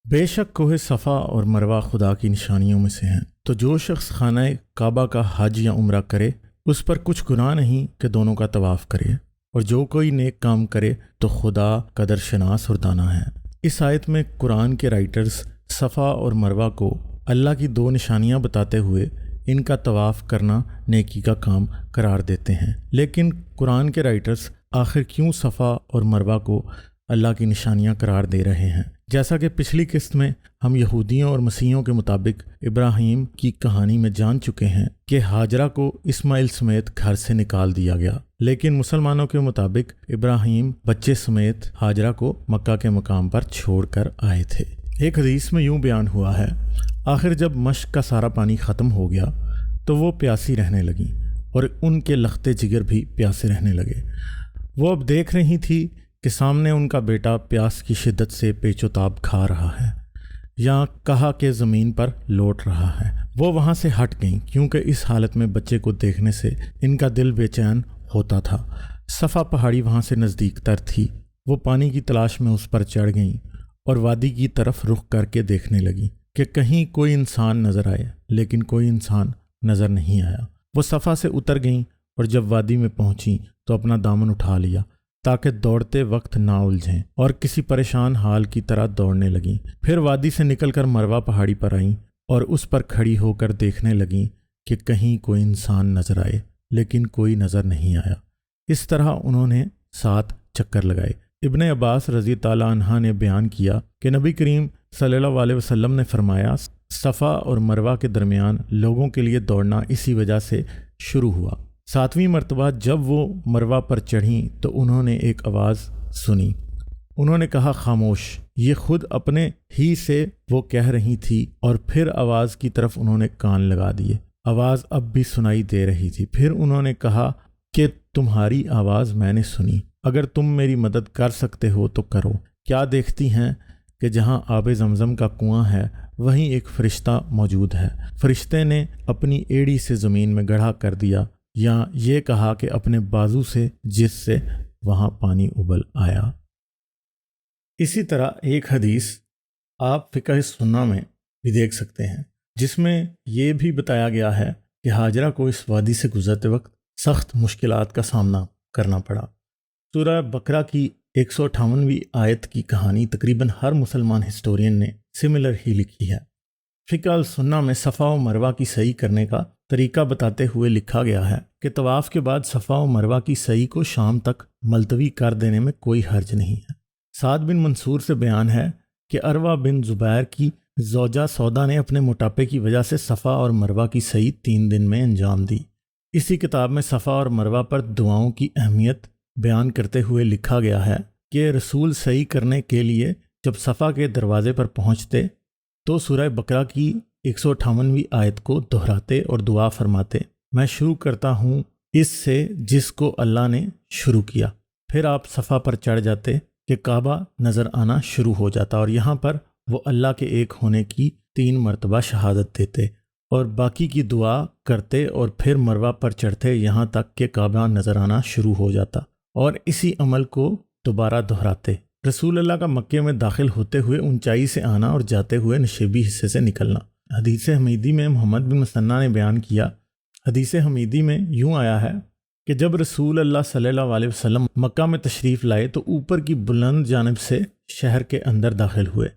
بے شک کوہ صفا اور مروہ خدا کی نشانیوں میں سے ہیں، تو جو شخص خانہ کعبہ کا حج یا عمرہ کرے اس پر کچھ گناہ نہیں کہ دونوں کا طواف کرے، اور جو کوئی نیک کام کرے تو خدا قدر شناس اور دانا ہے۔ اس آیت میں قرآن کے رائٹرز صفا اور مروہ کو اللہ کی دو نشانیاں بتاتے ہوئے ان کا طواف کرنا نیکی کا کام قرار دیتے ہیں، لیکن قرآن کے رائٹرز آخر کیوں صفا اور مروہ کو اللہ کی نشانیاں قرار دے رہے ہیں؟ جیسا کہ پچھلی قسط میں ہم یہودیوں اور مسیحیوں کے مطابق ابراہیم کی کہانی میں جان چکے ہیں کہ ہاجرہ کو اسماعیل سمیت گھر سے نکال دیا گیا، لیکن مسلمانوں کے مطابق ابراہیم بچے سمیت ہاجرہ کو مکہ کے مقام پر چھوڑ کر آئے تھے۔ ایک حدیث میں یوں بیان ہوا ہے، آخر جب مشق کا سارا پانی ختم ہو گیا تو وہ پیاسی رہنے لگیں اور ان کے لختے جگر بھی پیاسے رہنے لگے۔ وہ اب دیکھ رہی تھی کہ سامنے ان کا بیٹا پیاس کی شدت سے پیچ و تاب کھا رہا ہے یا کہا کہ زمین پر لوٹ رہا ہے۔ وہ وہاں سے ہٹ گئیں کیونکہ اس حالت میں بچے کو دیکھنے سے ان کا دل بے چین ہوتا تھا۔ صفا پہاڑی وہاں سے نزدیک تر تھی۔ وہ پانی کی تلاش میں اس پر چڑھ گئیں اور وادی کی طرف رخ کر کے دیکھنے لگیں کہ کہیں کوئی انسان نظر آئے، لیکن کوئی انسان نظر نہیں آیا۔ وہ صفا سے اتر گئیں اور جب وادی میں پہنچیں تو اپنا دامن اٹھا لیا تاکہ دوڑتے وقت نہ الجھیں، اور کسی پریشان حال کی طرح دوڑنے لگیں۔ پھر وادی سے نکل کر مروہ پہاڑی پر آئیں اور اس پر کھڑی ہو کر دیکھنے لگیں کہ کہیں کوئی انسان نظر آئے، لیکن کوئی نظر نہیں آیا۔ اس طرح انہوں نے 7 چکر لگائے۔ ابن عباس رضی اللہ عنہ نے بیان کیا کہ نبی کریم صلی اللہ علیہ وسلم نے فرمایا، صفا اور مروہ کے درمیان لوگوں کے لیے دوڑنا اسی وجہ سے شروع ہوا۔ 7ویں مرتبہ جب وہ مروہ پر چڑھیں تو انہوں نے ایک آواز سنی۔ انہوں نے کہا، خاموش۔ یہ خود اپنے ہی سے وہ کہہ رہی تھی، اور پھر آواز کی طرف انہوں نے کان لگا دیے۔ آواز اب بھی سنائی دے رہی تھی۔ پھر انہوں نے کہا کہ تمہاری آواز میں نے سنی، اگر تم میری مدد کر سکتے ہو تو کرو۔ کیا دیکھتی ہیں کہ جہاں آب زمزم کا کنواں ہے وہیں ایک فرشتہ موجود ہے۔ فرشتے نے اپنی ایڑی سے زمین میں گڑھا کر دیا، یا یہ کہا کہ اپنے بازو سے، جس سے وہاں پانی ابل آیا۔ اسی طرح ایک حدیث آپ فقہ سنہ میں بھی دیکھ سکتے ہیں، جس میں یہ بھی بتایا گیا ہے کہ ہاجرہ کو اس وادی سے گزرتے وقت سخت مشکلات کا سامنا کرنا پڑا۔ سورہ بقرہ کی 158ویں آیت کی کہانی تقریباً ہر مسلمان ہسٹورین نے سملر ہی لکھی ہے۔ فقہ السنہ میں صفا و مروہ کی سعی کرنے کا طریقہ بتاتے ہوئے لکھا گیا ہے کہ طواف کے بعد صفا و مروہ کی سعی کو شام تک ملتوی کر دینے میں کوئی حرج نہیں ہے۔ سعد بن منصور سے بیان ہے کہ عروہ بن زبیر کی زوجہ سودا نے اپنے موٹاپے کی وجہ سے صفا اور مروہ کی سعی 3 دن میں انجام دی۔ اسی کتاب میں صفا اور مروہ پر دعاؤں کی اہمیت بیان کرتے ہوئے لکھا گیا ہے کہ رسول سعی کرنے کے لیے جب صفا کے دروازے پر پہنچتے تو سورہ بقرہ کی 158ویں آیت کو دہراتے اور دعا فرماتے، میں شروع کرتا ہوں اس سے جس کو اللہ نے شروع کیا۔ پھر آپ صفا پر چڑھ جاتے کہ کعبہ نظر آنا شروع ہو جاتا، اور یہاں پر وہ اللہ کے ایک ہونے کی 3 مرتبہ شہادت دیتے اور باقی کی دعا کرتے، اور پھر مروہ پر چڑھتے یہاں تک کہ کعبہ نظر آنا شروع ہو جاتا، اور اسی عمل کو دوبارہ دہراتے۔ رسول اللہ کا مکے میں داخل ہوتے ہوئے اونچائی سے آنا اور جاتے ہوئے نشیبی حصے سے نکلنا۔ حدیث حمیدی میں محمد بن مسنہ نے بیان کیا، حدیث حمیدی میں یوں آیا ہے کہ جب رسول اللہ صلی اللہ علیہ وسلم مکہ میں تشریف لائے تو اوپر کی بلند جانب سے شہر کے اندر داخل ہوئے،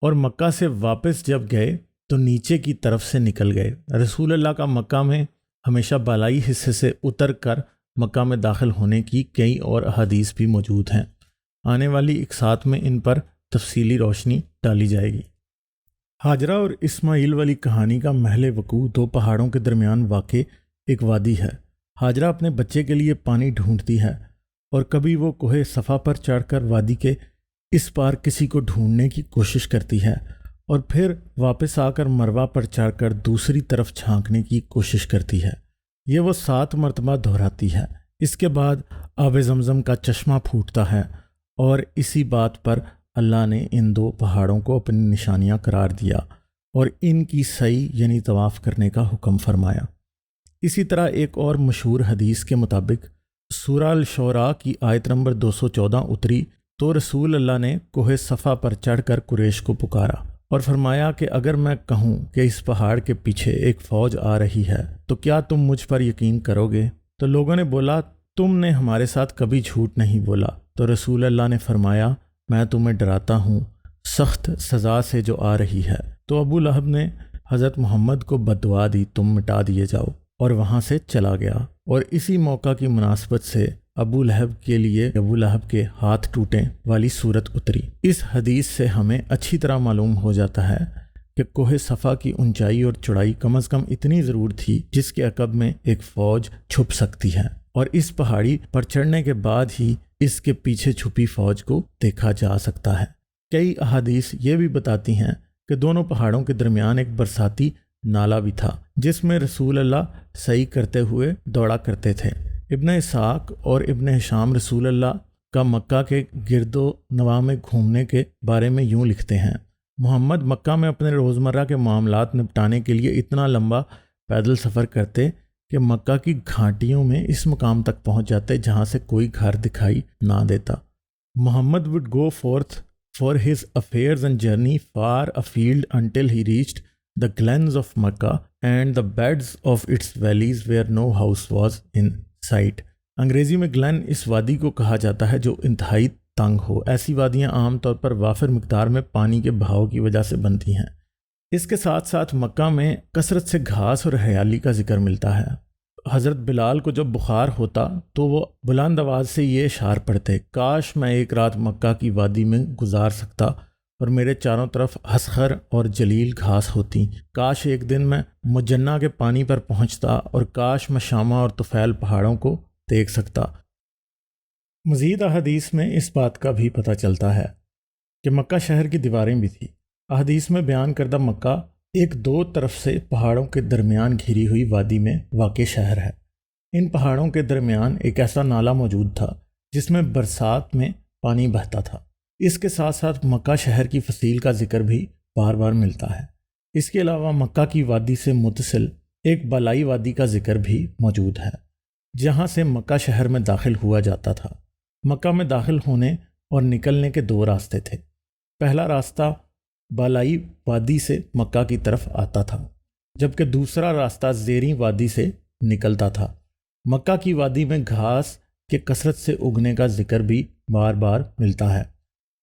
اور مکہ سے واپس جب گئے تو نیچے کی طرف سے نکل گئے۔ رسول اللہ کا مکہ میں ہمیشہ بالائی حصے سے اتر کر مکہ میں داخل ہونے کی کئی اور احادیث بھی موجود ہیں۔ آنے والی اقساط میں ان پر تفصیلی روشنی ڈالی جائے گی۔ ہاجرہ اور اسماعیل والی کہانی کا محل وقوع 2 پہاڑوں کے درمیان واقع ایک وادی ہے۔ ہاجرہ اپنے بچے کے لیے پانی ڈھونڈتی ہے، اور کبھی وہ کوہ صفا پر چڑھ کر وادی کے اس پار کسی کو ڈھونڈنے کی کوشش کرتی ہے، اور پھر واپس آ کر مروہ پر چڑھ کر دوسری طرف جھانکنے کی کوشش کرتی ہے۔ یہ وہ 7 مرتبہ دہراتی ہے۔ اس کے بعد آب زمزم کا چشمہ پھوٹتا ہے، اور اسی بات پر اللہ نے ان 2 پہاڑوں کو اپنی نشانیاں قرار دیا اور ان کی سعی یعنی طواف کرنے کا حکم فرمایا۔ اسی طرح ایک اور مشہور حدیث کے مطابق سورہ الشعراء کی آیت نمبر 214 اتری تو رسول اللہ نے کوہ صفا پر چڑھ کر قریش کو پکارا اور فرمایا کہ اگر میں کہوں کہ اس پہاڑ کے پیچھے ایک فوج آ رہی ہے تو کیا تم مجھ پر یقین کرو گے؟ تو لوگوں نے بولا تم نے ہمارے ساتھ کبھی جھوٹ نہیں بولا۔ تو رسول اللہ نے فرمایا میں تمہیں ڈراتا ہوں سخت سزا سے جو آ رہی ہے۔ تو ابو لہب نے حضرت محمد کو بددعا دی تم مٹا دیے جاؤ، اور وہاں سے چلا گیا۔ اور اسی موقع کی مناسبت سے ابو لہب کے لیے ابو لہب کے ہاتھ ٹوٹیں والی صورت اتری۔ اس حدیث سے ہمیں اچھی طرح معلوم ہو جاتا ہے کہ کوہ صفا کی اونچائی اور چوڑائی کم از کم اتنی ضرور تھی جس کے عقب میں ایک فوج چھپ سکتی ہے، اور اس پہاڑی پر چڑھنے کے بعد ہی اس کے پیچھے چھپی فوج کو دیکھا جا سکتا ہے۔ کئی احادیث یہ بھی بتاتی ہیں کہ دونوں پہاڑوں کے درمیان ایک برساتی نالہ بھی تھا جس میں رسول اللہ سعی کرتے ہوئے دوڑا کرتے تھے۔ ابن اسحاق اور ابن ہشام رسول اللہ کا مکہ کے گرد و نواح میں گھومنے کے بارے میں یوں لکھتے ہیں، محمد مکہ میں اپنے روزمرہ کے معاملات نپٹانے کے لیے اتنا لمبا پیدل سفر کرتے کہ مکہ کی گھاٹیوں میں اس مقام تک پہنچ جاتے جہاں سے کوئی گھر دکھائی نہ دیتا۔ محمد would go forth for his affairs and journey far afield until he reached the glens of Makkah and the beds of its valleys where no house was in sight۔ انگریزی میں گلین اس وادی کو کہا جاتا ہے جو انتہائی تنگ ہو۔ ایسی وادیاں عام طور پر وافر مقدار میں پانی کے بہاؤ کی وجہ سے بنتی ہیں۔ اس کے ساتھ ساتھ مکہ میں کثرت سے گھاس اور ہریالی کا ذکر ملتا ہے۔ حضرت بلال کو جب بخار ہوتا تو وہ بلند آواز سے یہ اشعار پڑھتے، کاش میں ایک رات مکہ کی وادی میں گزار سکتا اور میرے چاروں طرف حسخر اور جلیل گھاس ہوتی، کاش ایک دن میں مجنہ کے پانی پر پہنچتا اور کاش میں شامہ اور طفیل پہاڑوں کو دیکھ سکتا۔ مزید احادیث میں اس بات کا بھی پتہ چلتا ہے کہ مکہ شہر کی دیواریں بھی تھیں۔ احادیث میں بیان کردہ مکہ ایک دو طرف سے پہاڑوں کے درمیان گھری ہوئی وادی میں واقع شہر ہے۔ ان پہاڑوں کے درمیان ایک ایسا نالہ موجود تھا جس میں برسات میں پانی بہتا تھا۔ اس کے ساتھ ساتھ مکہ شہر کی فصیل کا ذکر بھی بار بار ملتا ہے۔ اس کے علاوہ مکہ کی وادی سے متصل ایک بالائی وادی کا ذکر بھی موجود ہے جہاں سے مکہ شہر میں داخل ہوا جاتا تھا۔ مکہ میں داخل ہونے اور نکلنے کے دو راستے تھے۔ پہلا راستہ بالائی وادی سے مکہ کی طرف آتا تھا جبکہ دوسرا راستہ زیریں وادی سے نکلتا تھا۔ مکہ کی وادی میں گھاس کے کثرت سے اگنے کا ذکر بھی بار بار ملتا ہے۔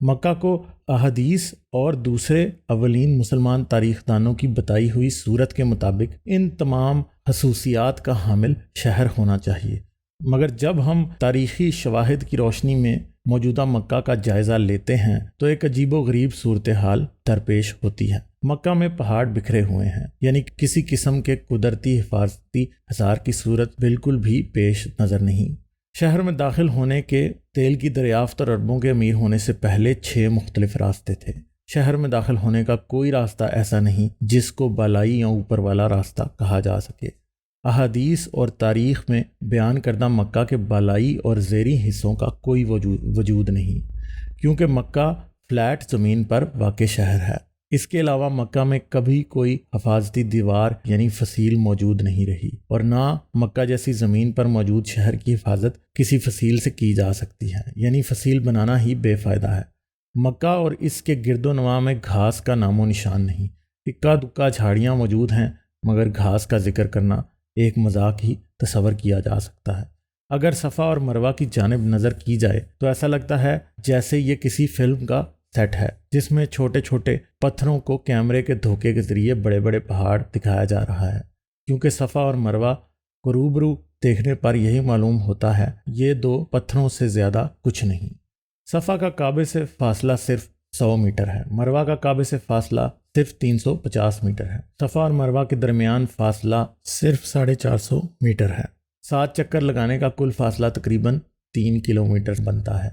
مکہ کو احادیث اور دوسرے اولین مسلمان تاریخ دانوں کی بتائی ہوئی صورت کے مطابق ان تمام خصوصیات کا حامل شہر ہونا چاہیے، مگر جب ہم تاریخی شواہد کی روشنی میں موجودہ مکہ کا جائزہ لیتے ہیں تو ایک عجیب و غریب صورتحال درپیش ہوتی ہے۔ مکہ میں پہاڑ بکھرے ہوئے ہیں، یعنی کسی قسم کے قدرتی حفاظتی حصار کی صورت بالکل بھی پیش نظر نہیں۔ شہر میں داخل ہونے کے تیل کی دریافت اور اربوں کے امیر ہونے سے پہلے 6 مختلف راستے تھے۔ شہر میں داخل ہونے کا کوئی راستہ ایسا نہیں جس کو بالائی یا اوپر والا راستہ کہا جا سکے۔ احادیث اور تاریخ میں بیان کردہ مکہ کے بالائی اور زیریں حصوں کا کوئی وجود نہیں، کیونکہ مکہ فلیٹ زمین پر واقع شہر ہے۔ اس کے علاوہ مکہ میں کبھی کوئی حفاظتی دیوار یعنی فصیل موجود نہیں رہی، اور نہ مکہ جیسی زمین پر موجود شہر کی حفاظت کسی فصیل سے کی جا سکتی ہے، یعنی فصیل بنانا ہی بے فائدہ ہے۔ مکہ اور اس کے گرد و نواح میں گھاس کا نام و نشان نہیں، اکا دکا جھاڑیاں موجود ہیں، مگر گھاس کا ذکر کرنا ایک مذاق ہی تصور کیا جا سکتا ہے۔ اگر صفا اور مروہ کی جانب نظر کی جائے تو ایسا لگتا ہے جیسے یہ کسی فلم کا سیٹ ہے جس میں چھوٹے چھوٹے پتھروں کو کیمرے کے دھوکے کے ذریعے بڑے بڑے پہاڑ دکھایا جا رہا ہے، کیونکہ صفا اور مروہ کو روبرو دیکھنے پر یہی معلوم ہوتا ہے یہ دو پتھروں سے زیادہ کچھ نہیں۔ صفا کا کعبے سے فاصلہ صرف 100 میٹر ہے، مروہ کا کعبے سے فاصلہ صرف 350 میٹر ہے۔ صفا اور مروہ کے درمیان فاصلہ صرف 450 میٹر ہے۔ 7 چکر لگانے کا کل فاصلہ تقریباً 3 کلومیٹر بنتا ہے۔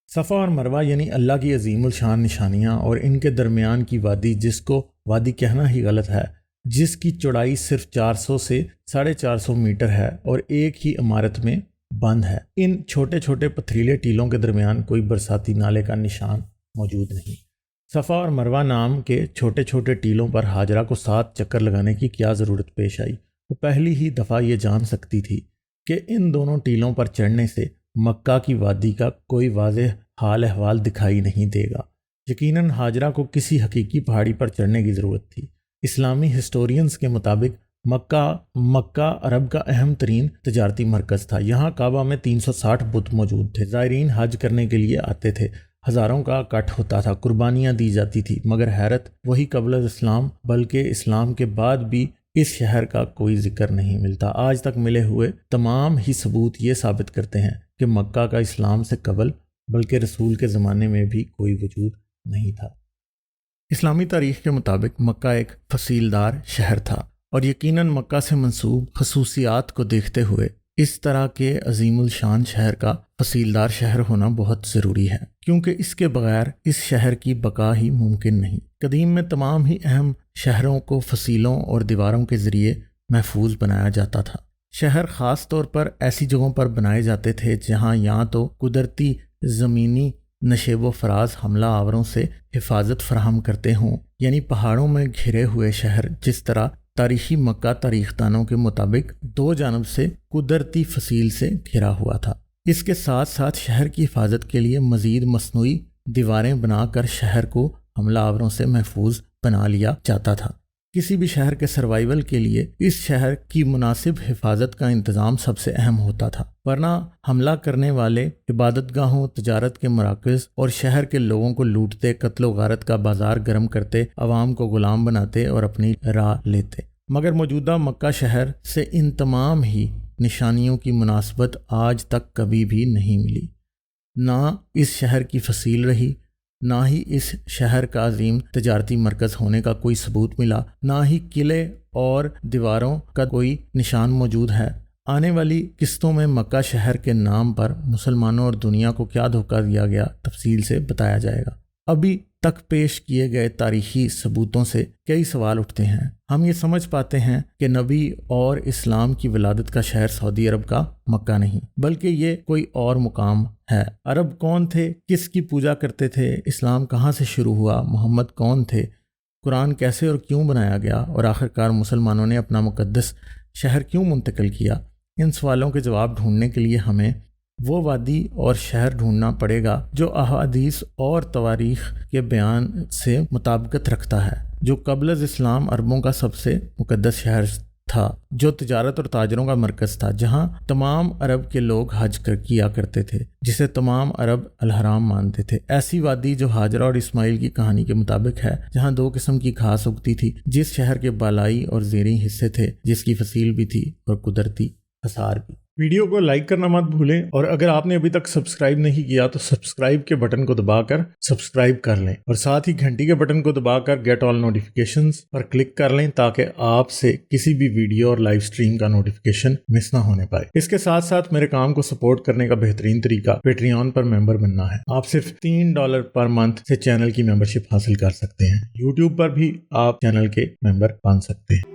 صفا اور مروہ یعنی اللہ کی عظیم الشان نشانیاں اور ان کے درمیان کی وادی، جس کو وادی کہنا ہی غلط ہے، جس کی چوڑائی صرف 400 سے 450 میٹر ہے اور ایک ہی عمارت میں بند ہے۔ ان چھوٹے چھوٹے پتھریلے ٹیلوں کے درمیان کوئی برساتی نالے کا نشان موجود نہیں۔ صفا اور مروہ نام کے چھوٹے چھوٹے ٹیلوں پر ہاجرہ کو 7 چکر لگانے کی کیا ضرورت پیش آئی؟ وہ پہلی ہی دفعہ یہ جان سکتی تھی کہ ان دونوں ٹیلوں پر چڑھنے سے مکہ کی وادی کا کوئی واضح حال احوال دکھائی نہیں دے گا۔ یقیناً ہاجرہ کو کسی حقیقی پہاڑی پر چڑھنے کی ضرورت تھی۔ اسلامی ہسٹورینز کے مطابق مکہ عرب کا اہم ترین تجارتی مرکز تھا۔ یہاں کعبہ میں 360 بت موجود تھے۔ زائرین حج کرنے کے لیے آتے تھے، ہزاروں کا اکٹھ ہوتا تھا، قربانیاں دی جاتی تھی، مگر حیرت وہی قبل اسلام بلکہ اسلام کے بعد بھی اس شہر کا کوئی ذکر نہیں ملتا۔ آج تک ملے ہوئے تمام ہی ثبوت یہ ثابت کرتے ہیں کہ مکہ کا اسلام سے قبل بلکہ رسول کے زمانے میں بھی کوئی وجود نہیں تھا۔ اسلامی تاریخ کے مطابق مکہ ایک فصیلدار شہر تھا، اور یقیناً مکہ سے منسوب خصوصیات کو دیکھتے ہوئے اس طرح کے عظیم الشان شہر کا فصیلدار شہر ہونا بہت ضروری ہے، کیونکہ اس کے بغیر اس شہر کی بقا ہی ممکن نہیں۔ قدیم میں تمام ہی اہم شہروں کو فصیلوں اور دیواروں کے ذریعے محفوظ بنایا جاتا تھا۔ شہر خاص طور پر ایسی جگہوں پر بنائے جاتے تھے جہاں یا تو قدرتی زمینی نشیب و فراز حملہ آوروں سے حفاظت فراہم کرتے ہوں، یعنی پہاڑوں میں گھرے ہوئے شہر، جس طرح تاریخی مکہ تاریخ دانوں کے مطابق دو جانب سے قدرتی فصیل سے گھرا ہوا تھا۔ اس کے ساتھ ساتھ شہر کی حفاظت کے لیے مزید مصنوعی دیواریں بنا کر شہر کو حملہ آوروں سے محفوظ بنا لیا جاتا تھا۔ کسی بھی شہر کے سروائیول کے لیے اس شہر کی مناسب حفاظت کا انتظام سب سے اہم ہوتا تھا، ورنہ حملہ کرنے والے عبادت گاہوں، تجارت کے مراکز اور شہر کے لوگوں کو لوٹتے، قتل و غارت کا بازار گرم کرتے، عوام کو غلام بناتے اور اپنی راہ لیتے۔ مگر موجودہ مکہ شہر سے ان تمام ہی نشانیوں کی مناسبت آج تک کبھی بھی نہیں ملی۔ نہ اس شہر کی فصیل رہی، نہ ہی اس شہر کا عظیم تجارتی مرکز ہونے کا کوئی ثبوت ملا، نہ ہی قلعے اور دیواروں کا کوئی نشان موجود ہے۔ آنے والی قسطوں میں مکہ شہر کے نام پر مسلمانوں اور دنیا کو کیا دھوکہ دیا گیا تفصیل سے بتایا جائے گا۔ ابھی تک پیش کیے گئے تاریخی ثبوتوں سے کئی سوال اٹھتے ہیں۔ ہم یہ سمجھ پاتے ہیں کہ نبی اور اسلام کی ولادت کا شہر سعودی عرب کا مکہ نہیں، بلکہ یہ کوئی اور مقام ہے۔ عرب کون تھے؟ کس کی پوجا کرتے تھے؟ اسلام کہاں سے شروع ہوا؟ محمد کون تھے؟ قرآن کیسے اور کیوں بنایا گیا؟ اور آخرکار مسلمانوں نے اپنا مقدس شہر کیوں منتقل کیا؟ ان سوالوں کے جواب ڈھونڈنے کے لیے ہمیں وہ وادی اور شہر ڈھونڈنا پڑے گا جو احادیث اور تواریخ کے بیان سے مطابقت رکھتا ہے، جو قبل از اسلام عربوں کا سب سے مقدس شہر تھا، جو تجارت اور تاجروں کا مرکز تھا، جہاں تمام عرب کے لوگ حج کیا کرتے تھے، جسے تمام عرب الحرام مانتے تھے۔ ایسی وادی جو ہاجرہ اور اسماعیل کی کہانی کے مطابق ہے، جہاں دو قسم کی گھاس اگتی تھی، جس شہر کے بالائی اور زیریں حصے تھے، جس کی فصیل بھی تھی اور قدرتی آثار بھی۔ ویڈیو کو لائک کرنا مت بھولیں، اور اگر آپ نے ابھی تک سبسکرائب نہیں کیا تو سبسکرائب کے بٹن کو دبا کر سبسکرائب کر لیں، اور ساتھ ہی گھنٹی کے بٹن کو دبا کر گیٹ آل نوٹیفیکیشنز پر کلک کر لیں تاکہ آپ سے کسی بھی ویڈیو اور لائیو سٹریم کا نوٹیفیکیشن مس نہ ہونے پائے۔ اس کے ساتھ ساتھ میرے کام کو سپورٹ کرنے کا بہترین طریقہ پیٹریون پر ممبر بننا ہے۔ آپ صرف $3 پر منتھ سے چینل کی ممبرشپ حاصل کر سکتے ہیں۔ یوٹیوب پر بھی آپ چینل کے ممبر بن سکتے ہیں۔